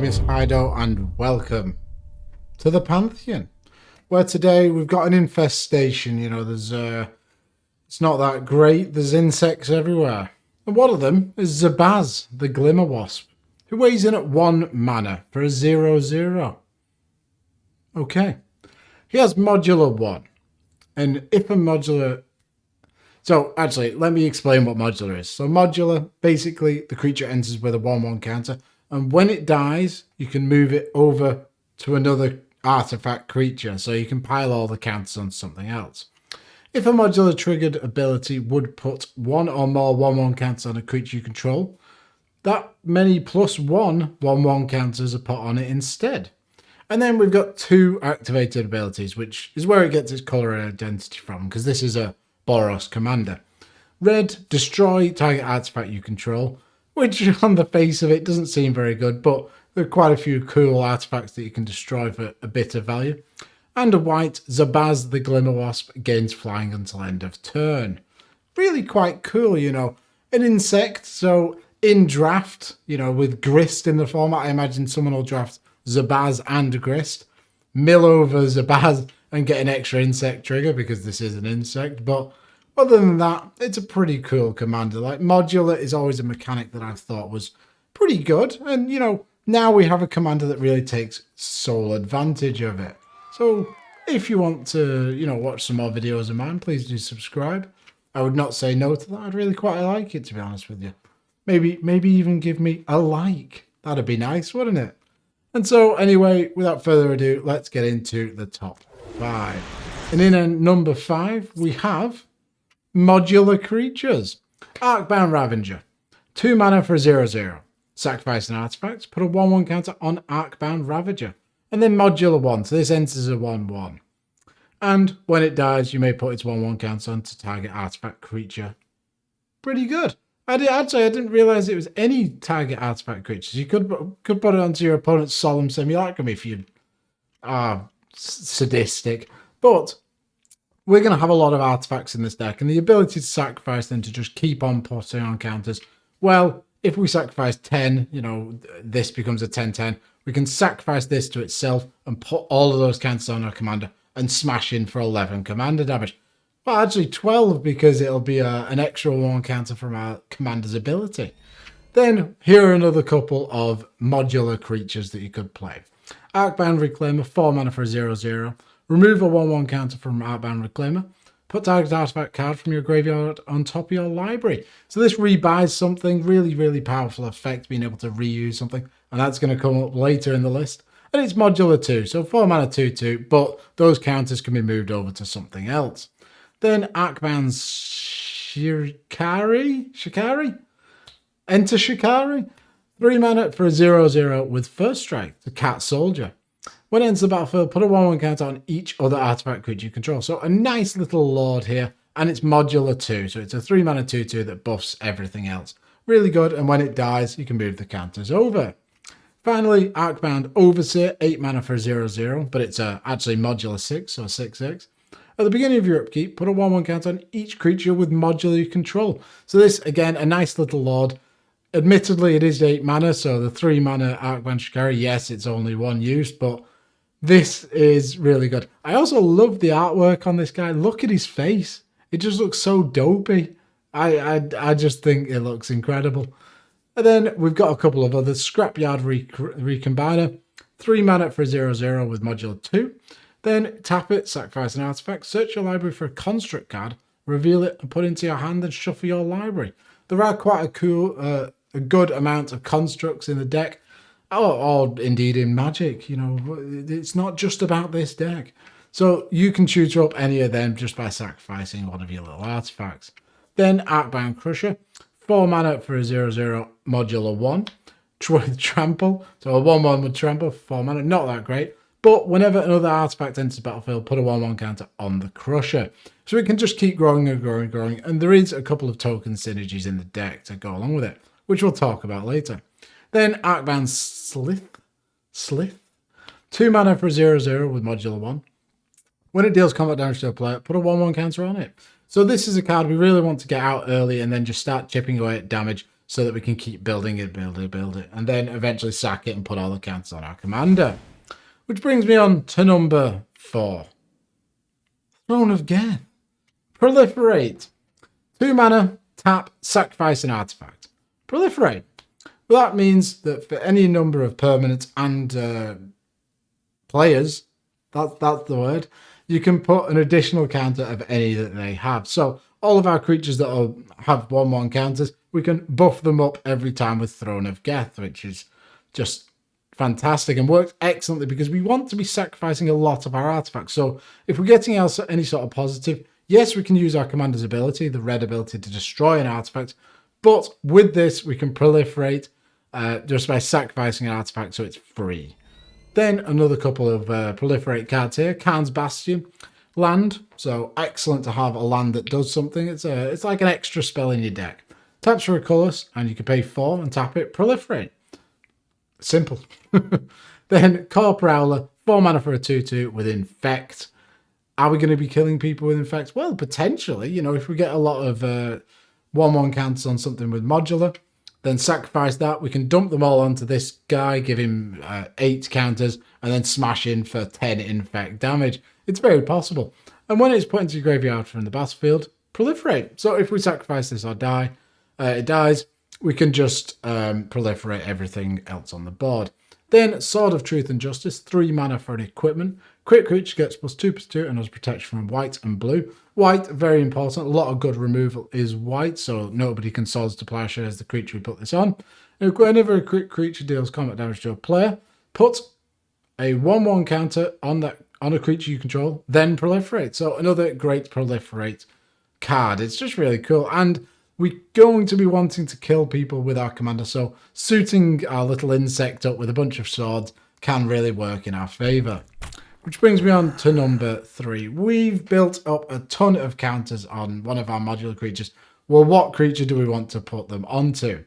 is Hido, and welcome to the Pantheon, where today we've got an infestation. You know, there's it's not that great. There's insects everywhere, and one of them is Zabaz, the Glimmerwasp, who weighs in at 1 mana for a 0/0. Okay, he has modular 1, and if a modular... So, actually, let me explain what modular is. So, modular, basically, the creature enters with a 1/1 counter, and when it dies, you can move it over to another artifact creature, so you can pile all the counters on something else. If a modular triggered ability would put one or more 1/1 counters on a creature you control, that many +1 1/1 counters are put on it instead. And then we've got 2 activated abilities, which is where it gets its colour and identity from, because this is a Boros commander. Red, destroy target artifact you control, which on the face of it doesn't seem very good, but there are quite a few cool artifacts that you can destroy for a bit of value. And a white, Zabaz the Glimmerwasp gains flying until end of turn. Really quite cool, you know. An insect, so in draft, you know, with Grist in the format, I imagine someone will draft Zabaz and Grist, mill over Zabaz and get an extra insect trigger because this is an insect. But other than that, it's a pretty cool commander. Like, modular is always a mechanic that I've thought was pretty good. And, you know, now we have a commander that really takes sole advantage of it. So if you want to, you know, watch some more videos of mine, please do subscribe. I would not say no to that. I'd really quite like it, to be honest with you. Maybe even give me a like. That'd be nice, wouldn't it? And so, anyway, without further ado, let's get into the top 5. And in number 5, we have Modular Creatures. Arcbound Ravager. 2 mana for a 0/0. Sacrifice an artifact, put a 1/1 counter on Arcbound Ravager. And then modular 1, so this enters a 1/1. And when it dies, you may put its 1/1 counter onto target artifact creature. Pretty good. I didn't realize it was any target artifact creatures. You could put it onto your opponent's Solemn Simulacrum if you are sadistic. But we're going to have a lot of artifacts in this deck, and the ability to sacrifice them to just keep on putting on counters. Well, if we sacrifice 10, you know, this becomes a 10/10. We can sacrifice this to itself and put all of those counters on our commander and smash in for 11 commander damage. Well, actually 12, because it'll be an extra 1 counter from our commander's ability. Then here are another couple of modular creatures that you could play. Arcbound Reclaimer, 4 mana for a 0/0. Remove a 1/1 counter from Arcbound Reclaimer. Put target artifact card from your graveyard on top of your library. So this rebuys something, really powerful effect, being able to reuse something. And that's going to come up later in the list. And it's modular 2, so 4 mana 2/2, but those counters can be moved over to something else. Then Arcbound Shikari? Enter Shikari. 3 mana for a 0/0 with first strike, the Cat Soldier. When it enters the battlefield, put a 1/1 counter on each other artifact creature you control. So a nice little lord here, and it's modular 2, so it's a 3 mana 2/2 that buffs everything else. Really good, and when it dies, you can move the counters over. Finally, Arcbound Overseer, 8 mana for a 0/0, but it's actually modular 6, so 6/6. At the beginning of your upkeep, put a 1/1 counter on each creature with modular you control. So this, again, a nice little lord. Admittedly, it is 8 mana, so the 3 mana Arcbound Shikari, yes, it's only 1 use, but this is really good. I also love the artwork on this guy. Look at his face. It just looks so dopey. I just think it looks incredible. And then we've got a couple of others. Scrapyard Recombiner. 3 mana for a 0/0 with modular 2. Then tap it, sacrifice an artifact, search your library for a construct card, reveal it and put it into your hand and shuffle your library. There are quite a good amount of constructs in the deck, or indeed in Magic. You know, it's not just about this deck. So you can tutor up any of them just by sacrificing one of your little artifacts. Then Arcbound Crusher, 4 mana for a 0/0 modular 1 with trample. So a 1/1 with trample, 4 mana, not that great. But whenever another artifact enters the battlefield, put a 1/1 counter on the Crusher. So it can just keep growing and growing. And there is a couple of token synergies in the deck to go along with it, which we'll talk about later. Then Arcbound Slith. 2 mana for a 0/0 with modular 1. When it deals combat damage to a player, put a 1/1 counter on it. So this is a card we really want to get out early and then just start chipping away at damage so that we can keep building it, and then eventually sack it and put all the counters on our commander. Which brings me on to number 4. Throne of Geth. Proliferate. 2 mana, tap, sacrifice an artifact. Proliferate. Well, that means that for any number of permanents and players, that's the word, you can put an additional counter of any that they have. So all of our creatures that have 1/1 counters, we can buff them up every time with Throne of Geth, which is just fantastic and works excellently because we want to be sacrificing a lot of our artifacts. So if we're getting any sort of positive, yes, we can use our commander's ability, the red ability, to destroy an artifact, but with this we can proliferate just by sacrificing an artifact, so it's free. Then another couple of proliferate cards here. Khan's Bastion, land, so excellent to have a land that does something. It's like an extra spell in your deck. Taps for a colorless, and you can pay 4 and tap it, proliferate. Simple. Then Core Prowler, 4 mana for a 2/2 with Infect. Are we going to be killing people with Infect? Well, potentially. You know, if we get a lot of 1/1 counters on something with Modular, then sacrifice that. We can dump them all onto this guy, give him 8 counters, and then smash in for 10 Infect damage. It's very possible. And when it's put into your graveyard from the battlefield, proliferate. So if we sacrifice this or die, it dies. We can just proliferate everything else on the board. Then Sword of Truth and Justice, 3 mana for an equipment. Crit creature gets +2/+2 and has protection from white and blue. White, very important. A lot of good removal is white, so nobody can Swords to Plowshares the creature we put this on. And whenever a crit creature deals combat damage to a player, put a 1/1 counter on a creature you control, then proliferate. So another great proliferate card. It's just really cool. And we're going to be wanting to kill people with our commander, so suiting our little insect up with a bunch of swords can really work in our favour. Which brings me on to number 3. We've built up a ton of counters on one of our modular creatures. Well, what creature do we want to put them onto?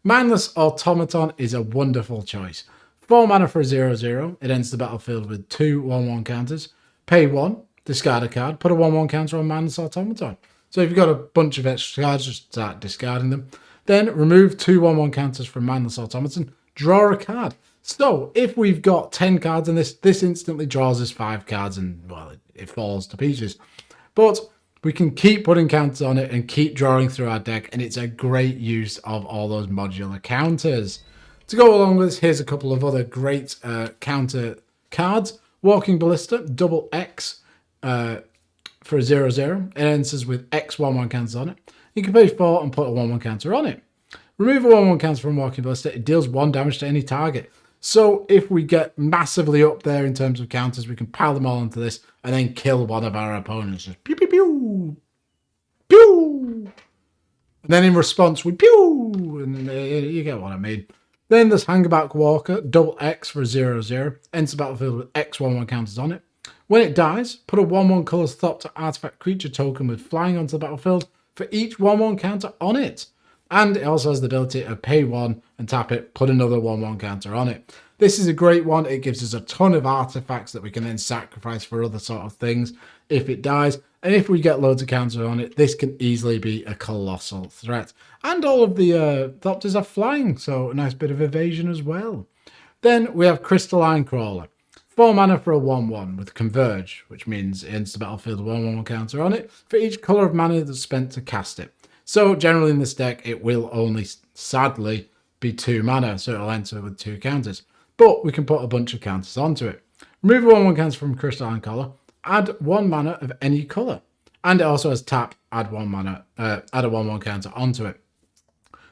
Mindless Automaton is a wonderful choice. 4 mana for a 0/0. It ends the battlefield with 2 1/1 counters. Pay 1, discard a card, put a 1/1 counter on Mindless Automaton. So if you've got a bunch of extra cards, just start discarding them. Then remove 2 1/1 counters from Mindless Automaton. Draw a card. So if we've got 10 cards in this instantly draws us 5 cards and, well, it falls to pieces. But we can keep putting counters on it and keep drawing through our deck, and it's a great use of all those modular counters. To go along with this, here's a couple of other great counter cards. Walking Ballista, double X, for a 0/0. It enters with X 1/1 counters on it. You can pay 4 and put a 1/1 counter on it. Remove a 1/1 counter from Walking Ballista. It deals 1 damage to any target. So if we get massively up there in terms of counters, we can pile them all onto this and then kill one of our opponents. Just pew, pew, pew. Pew. And then in response, we pew. And you get what I mean. Then there's Hangback Walker, double X for a 0/0. Enters the battlefield with X 1/1 counters on it. When it dies, put a 1/1 colours Thought to Artifact creature token with flying onto the battlefield for each 1/1 counter on it. And it also has the ability of pay 1 and tap it, put another 1/1 counter on it. This is a great one. It gives us a ton of artifacts that we can then sacrifice for other sort of things if it dies. And if we get loads of counters on it, this can easily be a colossal threat. And all of the Thopters are flying, so a nice bit of evasion as well. Then we have Crystalline Crawler. 4 mana for a 1/1 with Converge, which means it enters the battlefield with 1/1 counter on it for each colour of mana that's spent to cast it. So generally in this deck, it will only, sadly, be 2 mana, so it'll enter with 2 counters. But we can put a bunch of counters onto it. Remove a 1/1 counter from Crystalline Collar, add 1 mana of any colour. And it also has tap, add a 1/1 counter onto it.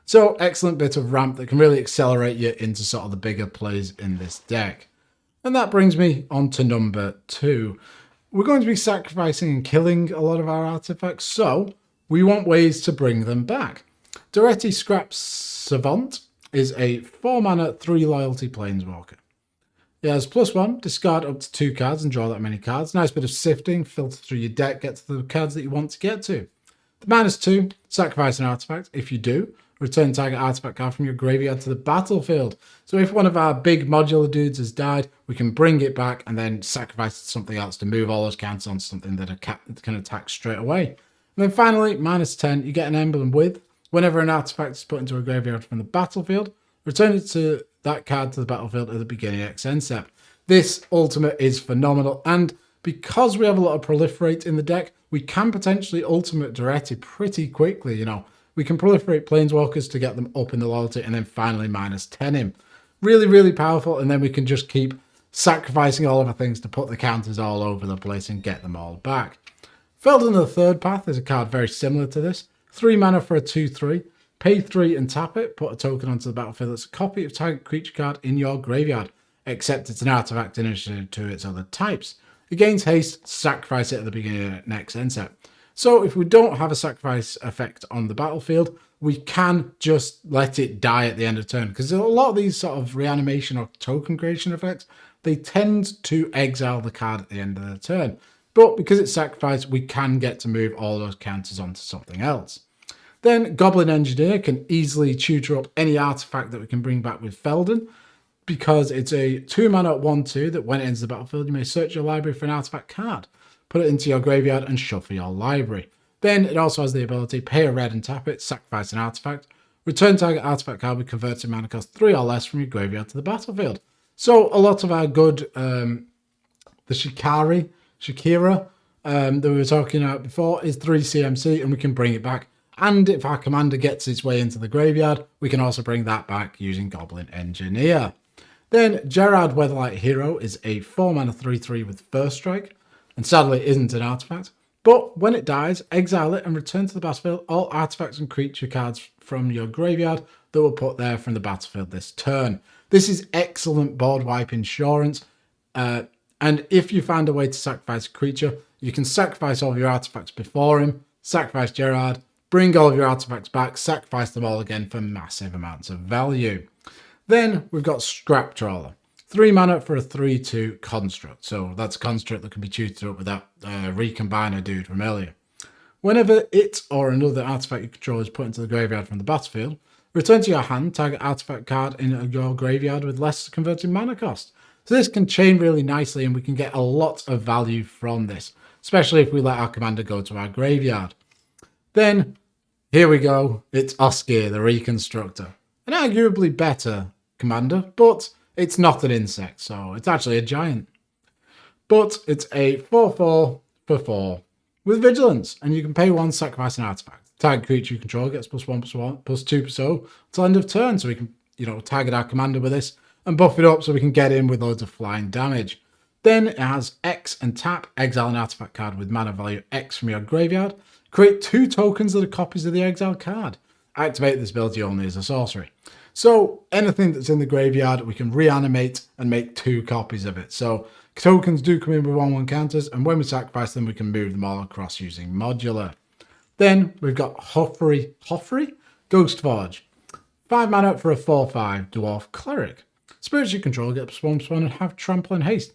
So excellent bit of ramp that can really accelerate you into sort of the bigger plays in this deck. And that brings me on to number 2. We're going to be sacrificing and killing a lot of our artifacts, so we want ways to bring them back. Doretti Scrap Savant is a 4 mana, 3 loyalty planeswalker. It has +1, discard up to 2 cards and draw that many cards. Nice bit of sifting, filter through your deck, get to the cards that you want to get to. The -2, sacrifice an artifact. If you do, return target artifact card from your graveyard to the battlefield. So if one of our big modular dudes has died, we can bring it back and then sacrifice something else to move all those counters on something that can attack straight away. And then finally, -10, you get an emblem with Whenever an artifact is put into a graveyard from the battlefield, return it to that card to the battlefield at the beginning of next end step. This ultimate is phenomenal, and because we have a lot of Proliferate in the deck, we can potentially ultimate Duretti pretty quickly, you know. We can proliferate Planeswalkers to get them up in the loyalty and then finally -10 him. Really, really powerful, and then we can just keep sacrificing all of our things to put the counters all over the place and get them all back. Felden the Third Path is a card very similar to this. 3 mana for a 2/3. Pay 3 and tap it. Put a token onto the battlefield that's a copy of target creature card in your graveyard, except it's an artifact in addition to its other types. It gains haste, sacrifice it at the beginning of next end step. So if we don't have a sacrifice effect on the battlefield, we can just let it die at the end of turn. Because a lot of these sort of reanimation or token creation effects, they tend to exile the card at the end of the turn. But because it's sacrificed, we can get to move all those counters onto something else. Then Goblin Engineer can easily tutor up any artifact that we can bring back with Felden, because it's a 2 mana 1/2 that when it enters the battlefield, you may search your library for an artifact card, put it into your graveyard and shuffle your library. Then it also has the ability, pay a red and tap it, sacrifice an artifact, return target artifact card with converted mana cost 3 or less from your graveyard to the battlefield. So a lot of our good, the Shakira that we were talking about before is 3 CMC, and we can bring it back. And if our commander gets its way into the graveyard, we can also bring that back using Goblin Engineer. Then Gerard Weatherlight Hero is a 4 mana 3/3 with First Strike, and sadly it isn't an artifact. But when it dies, exile it and return to the battlefield all artifacts and creature cards from your graveyard that were put there from the battlefield this turn. This is excellent board wipe insurance. And if you find a way to sacrifice a creature, you can sacrifice all of your artifacts before him, sacrifice Gerard, bring all of your artifacts back, sacrifice them all again for massive amounts of value. Then we've got Scrap Trawler. 3 mana for a 3/2 construct. So that's a construct that can be tutored up with that Recombiner dude from earlier. Whenever it or another artifact you control is put into the graveyard from the battlefield, return to your hand, target artifact card in your graveyard with less converted mana cost. So this can chain really nicely, and we can get a lot of value from this, especially if we let our commander go to our graveyard. Then, here we go, it's Oskir, the Reconstructor. An arguably better commander, but it's not an insect, so it's actually a giant. But it's a 4/4 for 4 with Vigilance, and you can pay 1, sacrifice an artifact. Target creature you control gets +1/+1, +2/+0 until end of turn, so we can, target our commander with this and buff it up so we can get in with loads of flying damage. Then it has X and tap, exile an artifact card with mana value X from your graveyard, create 2 tokens that are copies of the exiled card. Activate this ability only as a sorcery. So anything that's in the graveyard, we can reanimate and make 2 copies of it. So tokens do come in with 1/1 counters, and when we sacrifice them, we can move them all across using Modular. Then we've got Hoffrey, Ghost Forge. 5 mana for a 4/5 Dwarf Cleric. Spirits you control get +1/+1 and have Trample and Haste.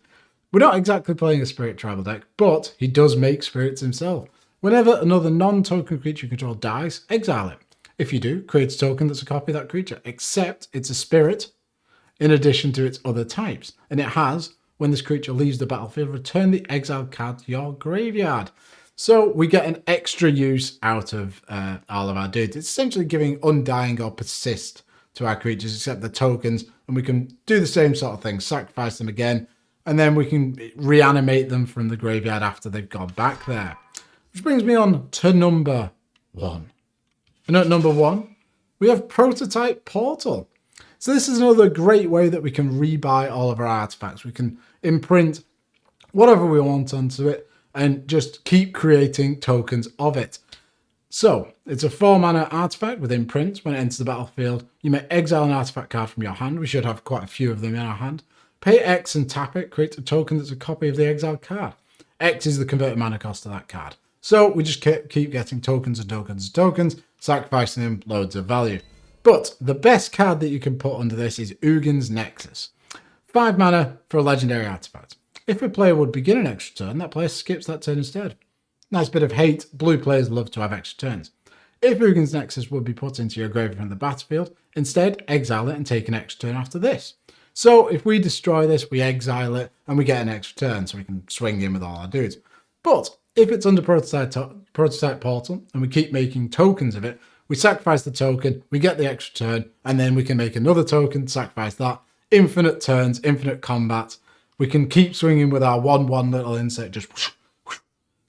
We're not exactly playing a Spirit Tribal deck, but he does make spirits himself. Whenever another non-token creature you control dies, exile it. If you do, create a token that's a copy of that creature, except it's a spirit in addition to its other types. And it has, when this creature leaves the battlefield, return the exiled card to your graveyard. So we get an extra use out of all of our dudes. It's essentially giving Undying or Persist to our creatures, except the tokens, and we can do the same sort of thing, sacrifice them again, and then we can reanimate them from the graveyard after they've gone back there. Which brings me on to number 1. And at number 1, we have Prototype Portal. So this is another great way that we can rebuy all of our artifacts. We can imprint whatever we want onto it and just keep creating tokens of it. So it's a 4 mana artifact with imprint. When it enters the battlefield, you may exile an artifact card from your hand. We should have quite a few of them in our hand. Pay X and tap it, create a token that's a copy of the exiled card. X is the converted mana cost of that card. So we just keep getting tokens and tokens and tokens, sacrificing them, loads of value. But the best card that you can put under this is Ugin's Nexus. 5 mana for a legendary artifact. If a player would begin an extra turn, that player skips that turn instead. Nice bit of hate. Blue players love to have extra turns. If Ugin's Nexus would be put into your graveyard from the battlefield, instead exile it and take an extra turn after this. So if we destroy this, we exile it and we get an extra turn so we can swing in with all our dudes. But if it's under Prototype Portal and we keep making tokens of it, We sacrifice the token, we get the extra turn, and then we can make another token, sacrifice that. Infinite turns, infinite combat. We can keep swinging with our 1/1 little insect, just whoosh, whoosh,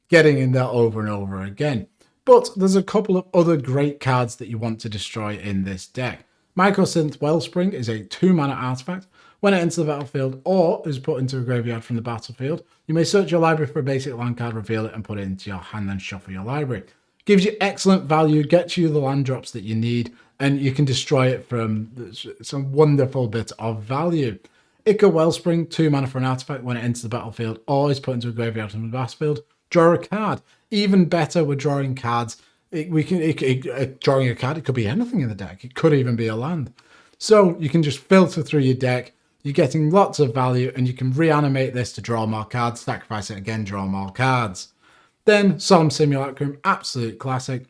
getting in there over and over again. But there's a couple of other great cards that you want to destroy in this deck. Mycosynth Wellspring is a 2-mana artifact. When it enters the battlefield or is put into a graveyard from the battlefield, you may search your library for a basic land card, reveal it, and put it into your hand, then shuffle your library. Gives you excellent value, gets you the land drops that you need, and you can destroy it from some wonderful bit of value. Ica Wellspring, 2 mana for an artifact. When it enters the battlefield or is put into a graveyard from the battlefield, draw a card. Even better, we're drawing cards. Drawing a card, it could be anything in the deck. It could even be a land. So you can just filter through your deck. You're getting lots of value, and you can reanimate this to draw more cards, sacrifice it again, draw more cards. Then Solemn Simulacrum, absolute classic.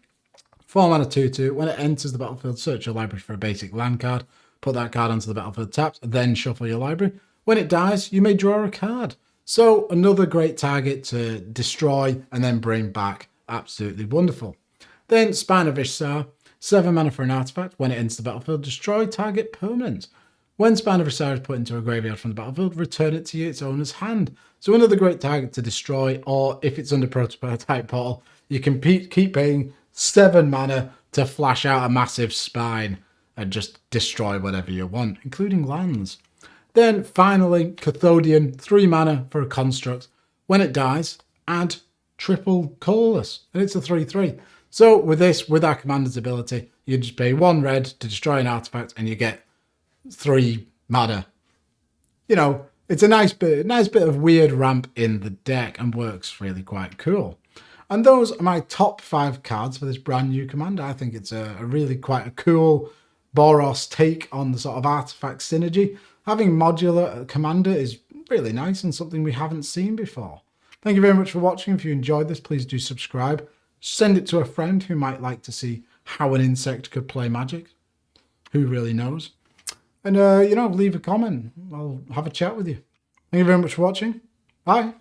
4 mana 2/2. When it enters the battlefield, search your library for a basic land card. Put that card onto the battlefield tapped, then shuffle your library. When it dies, you may draw a card. So another great target to destroy and then bring back. Absolutely wonderful. Then Spine of Ishtar, 7 mana for an artifact. When it enters the battlefield, destroy target permanent. When Spine of Ishtar is put into a graveyard from the battlefield, return it to its owner's hand. So another great target to destroy, or if it's under Prototype Portal, you can keep paying 7 mana to flash out a massive spine and just destroy whatever you want, including lands. Then finally, Cathodian, 3 mana for a construct. When it dies, add triple colorless, and it's a 3/3. So with this, with our commander's ability, you just pay 1 red to destroy an artifact, and you get 3 mana. You know, it's a nice bit of weird ramp in the deck and works really quite cool. And those are my top 5 cards for this brand new commander. I think it's a really quite a cool Boros take on the sort of artifact synergy. Having modular commander is really nice and something we haven't seen before. Thank you very much for watching. If you enjoyed this, please do subscribe. Send it to a friend who might like to see how an insect could play Magic. Who really knows? And, leave a comment. I'll have a chat with you. Thank you very much for watching. Bye.